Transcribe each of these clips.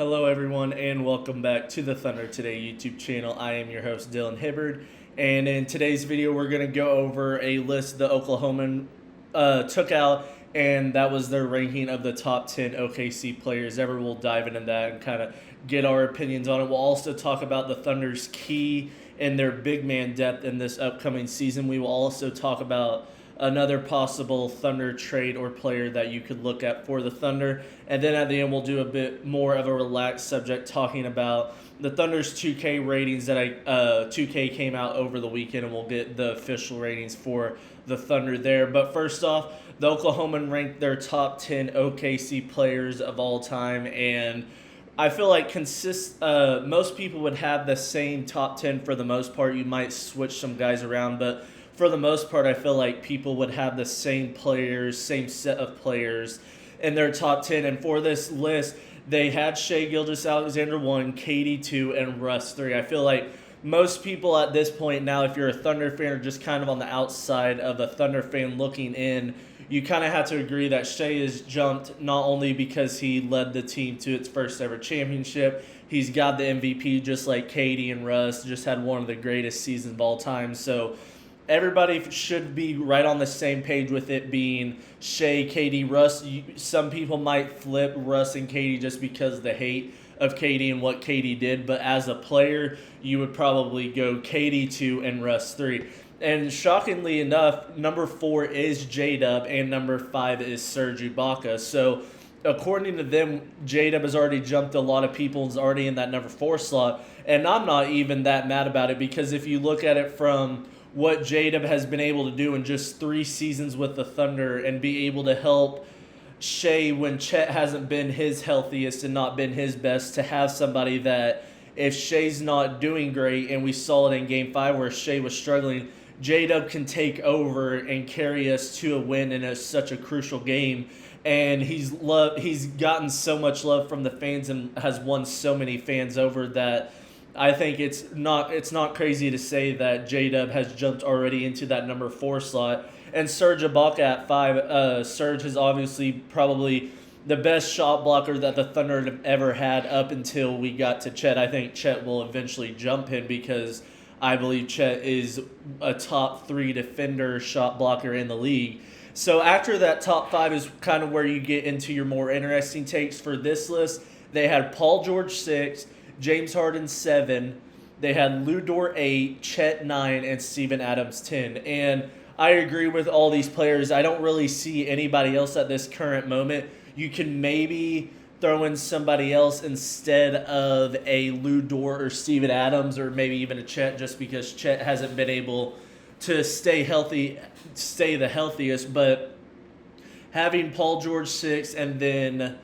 Hello, everyone, and welcome back to the Thunder Today YouTube channel. I am your host, Dylan Hibbard, and in today's video, we're going to go over a list the Oklahoman took out, and that was their ranking of the top 10 OKC players ever. We'll dive into that and kind of get our opinions on it. We'll also talk about the Thunder's key and their big man depth in this upcoming season. We will also talk about another possible Thunder trade or player that you could look at for the Thunder. And then at the end, we'll do a bit more of a relaxed subject talking about the Thunder's 2K ratings that 2K came out over the weekend, and we'll get the official ratings for the Thunder there. But first off, the Oklahoman ranked their top 10 OKC players of all time, and I feel like most people would have the same top 10 for the most part. You might switch some guys around, but for the most part, I feel like people would have the same players, same set of players in their top 10. And for this list, they had Shai Gilgeous-Alexander 1, KD 2, and Russ 3. I feel like most people at this point now, if you're a Thunder fan or just kind of on the outside of a Thunder fan looking in, you kind of have to agree that Shai has jumped not only because he led the team to its first ever championship, he's got the MVP just like KD and Russ, just had one of the greatest seasons of all time. So everybody should be right on the same page with it being Shai, KD, Russ. Some people might flip Russ and KD just because of the hate of KD and what KD did, but as a player, you would probably go KD 2 and Russ 3. And shockingly enough, number 4 is J-Dub and number 5 is Serge Ibaka. So according to them, J-Dub has already jumped a lot of people and is already in that number 4 slot. And I'm not even that mad about it, because if you look at it from what J-Dub has been able to do in just 3 seasons with the Thunder and be able to help Shai when Chet hasn't been his healthiest and not been his best, to have somebody that if Shai's not doing great, and we saw it in Game 5 where Shai was struggling, J-Dub can take over and carry us to a win in such a crucial game. And he's gotten so much love from the fans and has won so many fans over that I think it's not crazy to say that J-Dub has jumped already into that number 4 slot. And Serge Ibaka at 5. Serge is obviously probably the best shot blocker that the Thunder have ever had up until we got to Chet. I think Chet will eventually jump him, because I believe Chet is a top 3 defender shot blocker in the league. So after that, top 5 is kind of where you get into your more interesting takes for this list. They had Paul George 6, James Harden 7, they had Lou Dort 8, Chet 9, and Steven Adams 10. And I agree with all these players. I don't really see anybody else at this current moment. You can maybe throw in somebody else instead of a Lou Dort or Steven Adams, or maybe even a Chet, just because Chet hasn't been able to stay the healthiest. But having Paul George 6 and then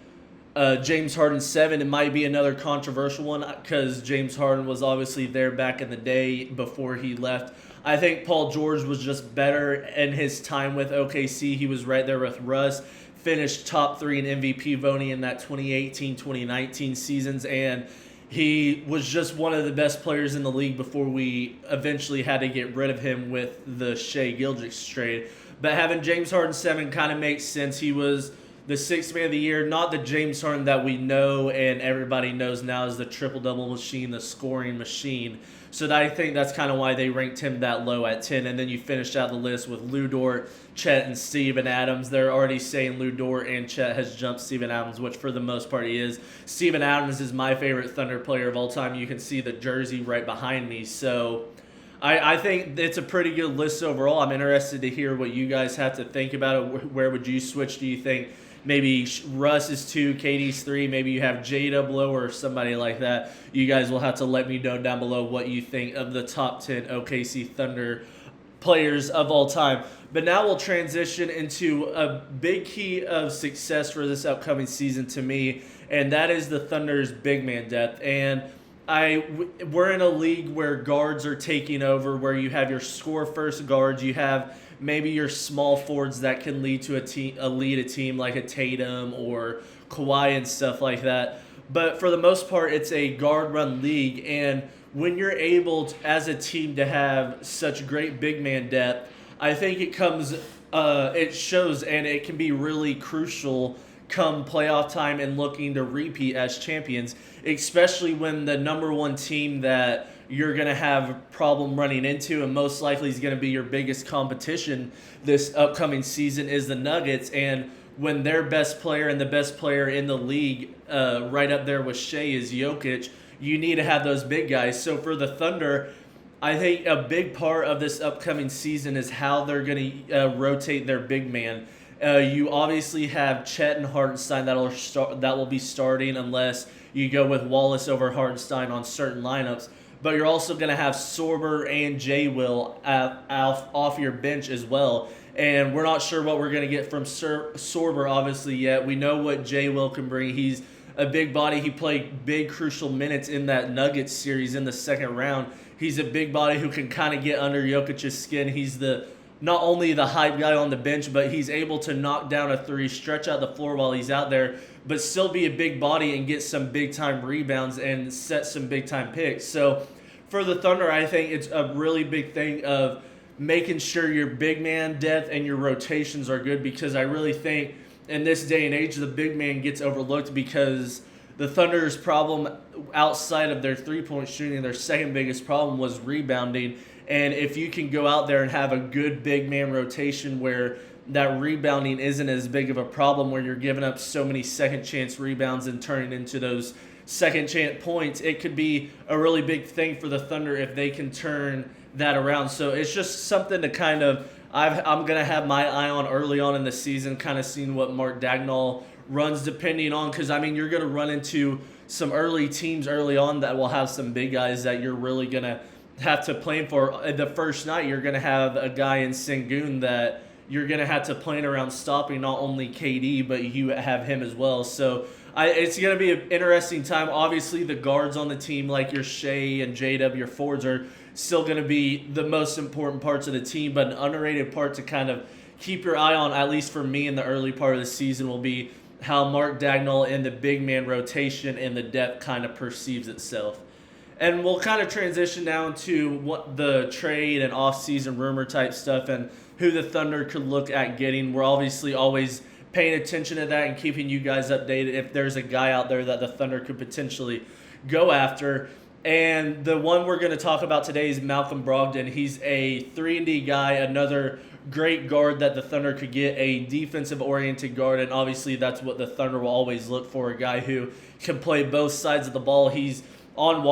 James Harden 7, it might be another controversial one, because James Harden was obviously there back in the day before he left. I think Paul George was just better in his time with OKC. He was right there with Russ, finished top 3 in MVP voting in that 2018-2019 seasons, and he was just one of the best players in the league before we eventually had to get rid of him with the Shai Gilgeous trade. But having James Harden 7 kind of makes sense. He was the 6th man of the year, not the James Harden that we know and everybody knows now as the triple-double machine, the scoring machine. So I think that's kind of why they ranked him that low at 10. And then you finished out the list with Lou Dort, Chet, and Steven Adams. They're already saying Lou Dort and Chet has jumped Steven Adams, which for the most part he is. Steven Adams is my favorite Thunder player of all time. You can see the jersey right behind me. So I think it's a pretty good list overall. I'm interested to hear what you guys have to think about it. Where would you switch? Do you think maybe Russ is 2, KD's 3, maybe you have J-Dub lower or somebody like that? You guys will have to let me know down below what you think of the top 10 OKC Thunder players of all time. But now we'll transition into a big key of success for this upcoming season to me, and that is the Thunder's big man depth. And we're in a league where guards are taking over, where you have your score-first guards, you have maybe your small forwards that can lead a team like a Tatum or Kawhi and stuff like that. But for the most part, it's a guard-run league, and when you're able to, as a team, to have such great big man depth, I think it shows, and it can be really crucial come playoff time and looking to repeat as champions, especially when the number one team that you're going to have a problem running into and most likely is going to be your biggest competition this upcoming season is the Nuggets. And when their best player and the best player in the league, right up there with Shea, is Jokic, you need to have those big guys. So for the Thunder, I think a big part of this upcoming season is how they're going to rotate their big man. You obviously have Chet and Hartenstein that will be starting unless you go with Wallace over Hartenstein on certain lineups. But you're also going to have Sorber and J. Will off your bench as well. And we're not sure what we're going to get from Sorber obviously yet. We know what J. Will can bring. He's a big body. He played big crucial minutes in that Nuggets series in the second round. He's a big body who can kind of get under Jokic's skin. He's not only the hype guy on the bench, but he's able to knock down a three, stretch out the floor while he's out there, but still be a big body and get some big-time rebounds and set some big-time picks. So for the Thunder, I think it's a really big thing of making sure your big man depth and your rotations are good, because I really think in this day and age, the big man gets overlooked because the Thunder's problem outside of their three-point shooting, their second biggest problem was rebounding. And if you can go out there and have a good big man rotation where that rebounding isn't as big of a problem, where you're giving up so many second chance rebounds and turning into those second chance points, it could be a really big thing for the Thunder if they can turn that around. So it's just something to kind of, I'm going to have my eye on early on in the season, kind of seeing what Mark Dagnall runs depending on, because I mean, you're going to run into some early teams early on that will have some big guys that you're really going to have to plan for. The first night, you're going to have a guy in Sengun that you're going to have to plan around stopping not only KD, but you have him as well. So it's going to be an interesting time. Obviously, the guards on the team, like your Shea and JW, your forwards, are still going to be the most important parts of the team, but an underrated part to kind of keep your eye on, at least for me in the early part of the season, will be how Mark Dagnall and the big man rotation and the depth kind of perceives itself. And we'll kind of transition down to what the trade and off-season rumor type stuff and who the Thunder could look at getting. We're obviously always paying attention to that and keeping you guys updated if there's a guy out there that the Thunder could potentially go after. And the one we're going to talk about today is Malcolm Brogdon. He's a 3-and-D guy, another great guard that the Thunder could get, a defensive-oriented guard, and obviously that's what the Thunder will always look for, a guy who can play both sides of the ball. He was on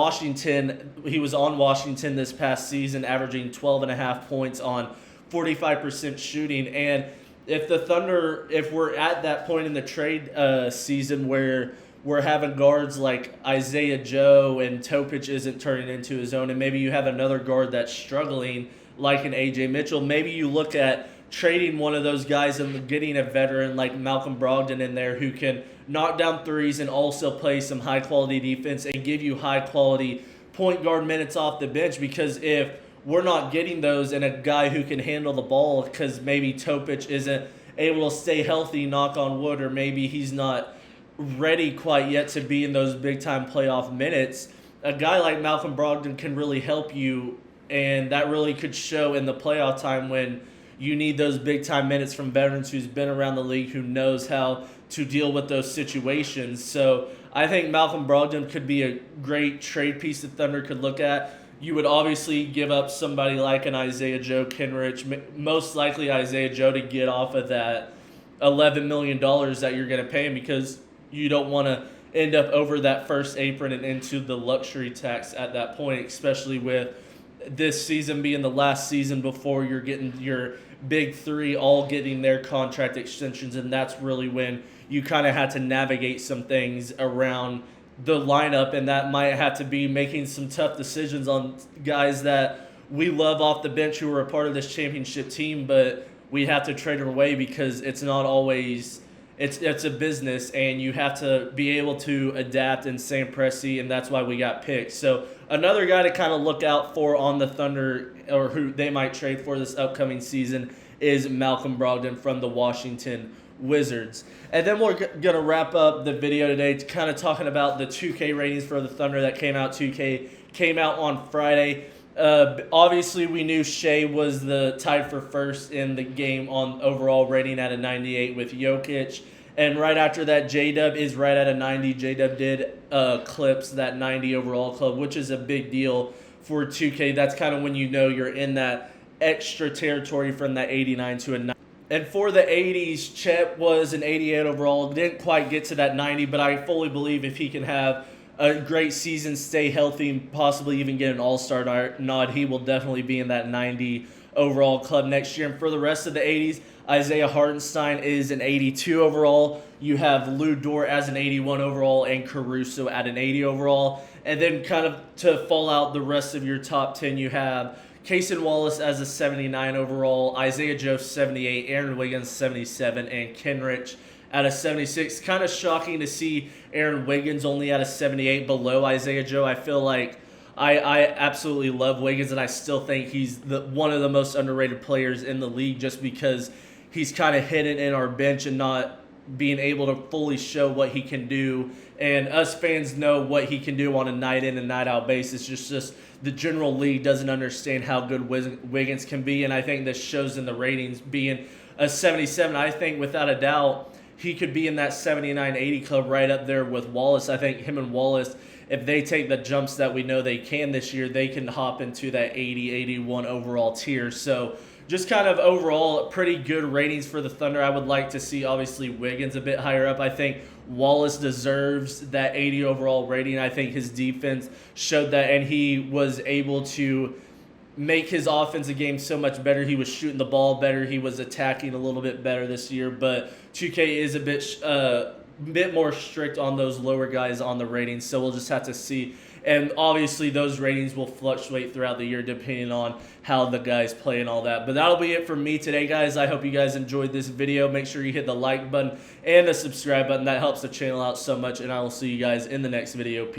Washington this past season, averaging 12.5 points on 45% shooting. And if the Thunder, if we're at that point in the trade season where we're having guards like Isaiah Joe and Topic isn't turning into his own, and maybe you have another guard that's struggling like an AJ Mitchell, maybe you look at trading one of those guys and getting a veteran like Malcolm Brogdon in there who can knock down threes and also play some high-quality defense and give you high-quality point guard minutes off the bench. Because if we're not getting those and a guy who can handle the ball, because maybe Topic isn't able to stay healthy, knock on wood, or maybe he's not ready quite yet to be in those big-time playoff minutes, a guy like Malcolm Brogdon can really help you, and that really could show in the playoff time when you need those big-time minutes from veterans who's been around the league, who knows how to deal with those situations. So I think Malcolm Brogdon could be a great trade piece the Thunder could look at. You would obviously give up somebody like an Isaiah Joe Kenrich, most likely Isaiah Joe, to get off of that $11 million that you're going to pay him, because you don't want to end up over that first apron and into the luxury tax at that point, especially with this season being the last season before you're getting your big three all getting their contract extensions. And that's really when you kind of had to navigate some things around the lineup, and that might have to be making some tough decisions on guys that we love off the bench who are a part of this championship team, but we have to trade them away because it's not always it's a business, and you have to be able to adapt and Sam Presti, and that's why we got picked. So another guy to kind of look out for on the Thunder, or who they might trade for this upcoming season, is Malcolm Brogdon from the Washington Wizards. And then we're going to wrap up the video today kind of talking about the 2K ratings for the Thunder that came out. 2K came out on Friday. Obviously, we knew Shea was the tied for first in the game on overall rating at a 98 with Jokic And right after that, J-Dub is right at a 90. J-Dub did clips that 90 overall club, which is a big deal for 2K. That's kind of when you know you're in that extra territory from that 89 to a 90. And for the 80s, Chet was an 88 overall. Didn't quite get to that 90, but I fully believe if he can have a great season, stay healthy, and possibly even get an all-star nod, he will definitely be in that 90 overall club next year. And for the rest of the 80s, Isaiah Hartenstein is an 82 overall. You have Lou Dort as an 81 overall and Caruso at an 80 overall. And then kind of to fall out the rest of your top 10, you have Cason Wallace as a 79 overall, Isaiah Joe 78, Aaron Wiggins 77, and Kenrich at a 76. Kind of shocking to see Aaron Wiggins only at a 78 below Isaiah Joe. I feel like I absolutely love Wiggins, and I still think he's one of the most underrated players in the league just because he's kind of hidden in our bench and not being able to fully show what he can do. And us fans know what he can do on a night in and night out basis. Just the general league doesn't understand how good Wiggins can be, and I think this shows in the ratings being a 77. I think without a doubt he could be in that 79-80 club right up there with Wallace. I think him and Wallace, if they take the jumps that we know they can this year, they can hop into that 80-81 overall tier. So just kind of overall pretty good ratings for the Thunder. I would like to see obviously Wiggins a bit higher up. I think Wallace deserves that 80 overall rating. I think his defense showed that, and he was able to make his offensive game so much better. He was shooting the ball better. He was attacking a little bit better this year. But 2K is a bit more strict on those lower guys on the ratings, so we'll just have to see. And obviously those ratings will fluctuate throughout the year depending on how the guys play and all that. But that'll be it for me today, guys. I hope you guys enjoyed this video. Make sure you hit the like button and the subscribe button. That helps the channel out so much, and I will see you guys in the next video. Peace.